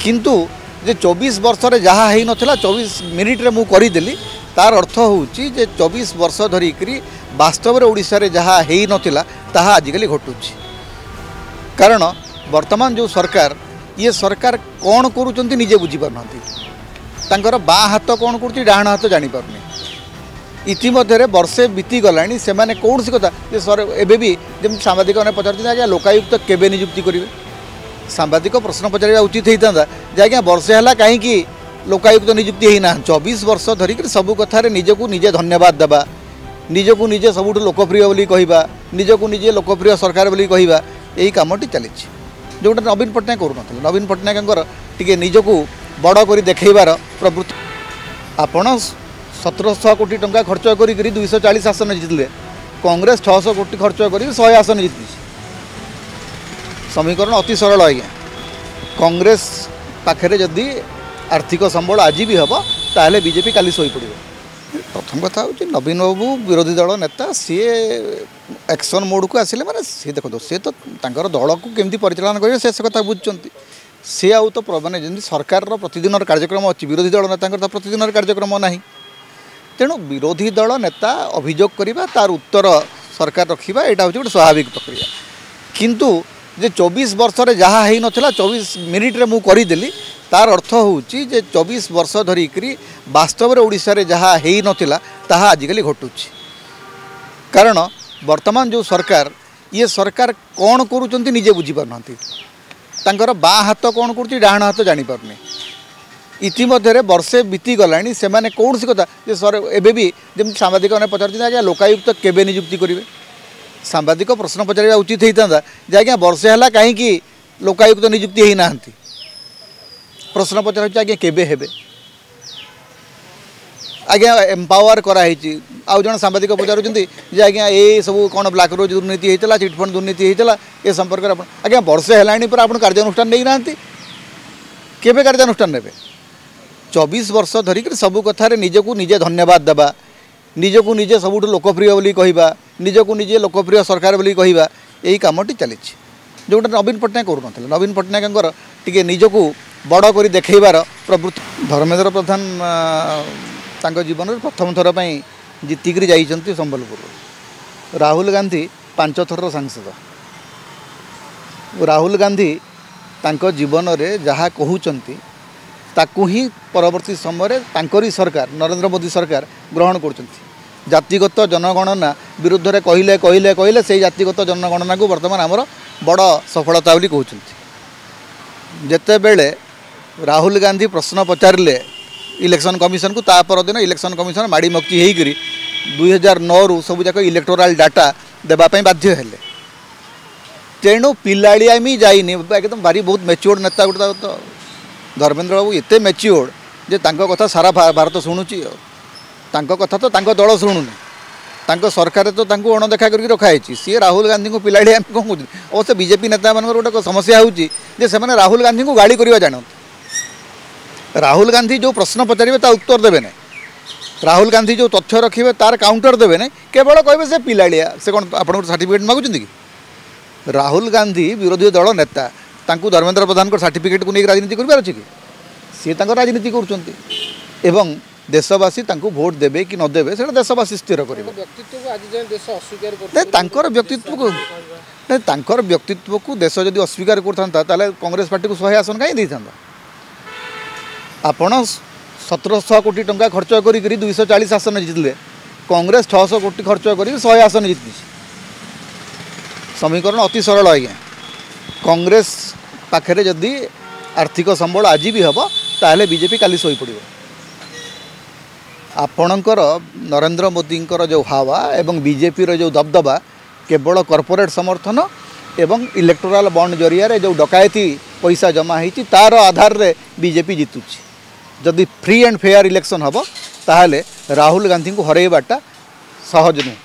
किंतु जे 24 वर्ष रे जहा हेई नथिला 24 मिनिट रे मु करिदेली तार अर्थ होउची जे 24 वर्ष धरिकरी वास्तव रे ओडिसा रे जहा हेई नथिला ताहा आजिकली घटुची। कारण वर्तमान जो सरकार ये सरकार कौन करूचंती निजे बुझी पारनांती तांकर बा हाथ कौन करूची डाहाण हाथ जानी पारनी। इतिमध्य वर्षे बीती गलानी से माने कौन सी कथा जे सर एबे भी जब सांबादिक ने पचारती आज्ञा लोकायुक्त केबे नियुक्ति करेंगे सांबादिक प्रश्न पचार उचित होता जे आज्ञा वर्षे है कहीं लोकायुक्त नियुक्ति होना 24 वर्ष धरिक सबू कथार निजक निजे धन्यवाद देवा निजक निजे सबुठ लोकप्रिय बोली कहवा निजक निजे लोकप्रिय सरकार बोली कहवा यही कमटी चली जोटा नवीन पट्टनायक करूँ नवीन पट्टनायक टी निजक बड़ कर देखार प्रवृत्ति आपण 1700 कोटी टंका खर्च करी 240 आसन जीतले कांग्रेस 600 कोटी खर्च करी 100 आसन जीति समीकरण अति सरल आज्ञा कांग्रेस पाखे जदि आर्थिक संबल आज भी हम ताहले बीजेपी काली शोई पड़े। प्रथम कथा हूँ नवीन बाबू विरोधी दल नेता सी एक्शन मोड को आसिले माने सी देखो सी तो दल को केमती परिचालन करेंगे से कथा बुझुंट सी आउ तो माने जमी सरकार प्रतिदिन कार्यक्रम अच्छी विरोधी दल नेता तो प्रतिदिन कार्यक्रम ना तेणु विरोधी दल नेता अभियोग करवा तार उत्तर सरकार रखा यहाँ हूँ गोटे स्वाभाविक प्रक्रिया। किंतु जे 24 वर्ष रे जहा हेई नथिला 24 मिनिट रे मु करिदेली तार अर्थ होउची जे 24 वर्ष धरिकरी वास्तव रे ओडिसा रे जहा हेई नथिला ताहा आजिकली घटुची। कारण वर्तमान जो सरकार ये सरकार कौन करूचंती निजे बुझी पारनांती तांकर बा हाथ कौन करूची डाहाण हाथ जानी पारनी। इतिमध्य वर्षे बीती गलानी से माने कौन सी कथा जे सर एबे भी जब सांबादिक ने पचारती आज्ञा लोकायुक्त केबे नियुक्ति करेंगे सांबादिक प्रश्न पचार उचित होता जे आज्ञा वर्षे है कहीं लोकायुक्त नियुक्ति होना प्रश्न पचार आज्ञा केबे हेबे आज्ञा एम्पावर कराई आउ जन सांबादिक पचारुंट जे आज्ञा ये सब कौन ब्लाक रोज दुर्नीति होता चिटफंड दुर्नीति होता ए संपर्क आज्ञा वर्षे है आप कार्यानुष्ठान नहीं ना केबे कार्यानुष्ठान ने 24 वर्ष धरिक सबू कथार निजक निजे धन्यवाद देवा निजक निजे सबुठ लोकप्रिय बोली कहवा निजक निजे लोकप्रिय सरकार बोली कहवा यही कमटी चली जोटा नवीन पट्टनायक करूँ नवीन पट्टनायक टी निजक बड़ कर देखार प्रवृत्ति। धर्मेंद्र प्रधान तांको जीवन में प्रथम थर पर जीतिक जाइए संबलपुर। राहुल गांधी 5 थर सांसद। राहुल गांधी तांको जीवन में जहाँ कहते ताकू ही परवर्ती समय तांकरी सरकार नरेंद्र मोदी सरकार ग्रहण कर जातिगत जनगणना विरुद्ध में कहले कहले कहले से जातिगत जनगणना को वर्तमान आमर बड़ सफलता बोली कहते जेते बेले राहुल गांधी प्रश्न पचारे इलेक्शन कमिशन को तापर दिन इलेक्शन कमिशन माड़ी मक्ति होकर 2009 रु सब जाक इलेक्टोराल डाटा देवाई बाध्य हेले तेणु पिलाड़ियामी जाइनी एकदम भारी बहुत मैच्योर्ड नेता गोटे तो धर्मेंद्र बाबू एत मैच्योर्ड जे तांको कथा सारा भारत शुणुची कथा तो दल शुणुनी सरकार तो अणदेखा करके रखाई सी राहुल गांधी को पिलाड़ियामी कौन कहते अवश्य बीजेपी नेता मान गोटे समस्या होने राहुल गांधी को गाड़ी करवा जानते राहुल गांधी जो प्रश्न पचारे ता उत्तर देवे ना राहुल गांधी जो तथ्य रखिए तार काउंटर देवे ना केवल कहे से पिलाड़िया से कौन आप सर्टिफिकेट मागुं कि राहुल गांधी विरोधी दल नेता तांकु धर्मेंद्र प्रधान को सर्टिफिकेट को लेकर राजनीति कर सी राजनीति कर देशवासी भोट देवे कि नदेवे से देशवासी स्थिर करेंगे व्यक्तित्व को देश जदि अस्वीकार करता कांग्रेस पार्टी को 100 आसन कहीं था आपण 1700 कोटी टंका खर्च करी 240 आसन जीतले कांग्रेस 600 कोटी खर्च करी 100 आसन जीति समीकरण अति सरल आज्ञा कांग्रेस पाखे जदि आर्थिक संबल आज भी हम ताहले बीजेपी काली शोई पड़े। आपणकर नरेंद्र मोदी जो हावा एवं बीजेपी जो दबदबा केवल कॉर्पोरेट समर्थन एवं इलेक्टोराल बॉन्ड जरिया जो डकायती पैसा जमा होती तार आधार रे बीजेपी जीतुची जदि फ्री एंड फेयर इलेक्शन हम ताहले राहुल गांधी को हरैबाटा सहज नुह।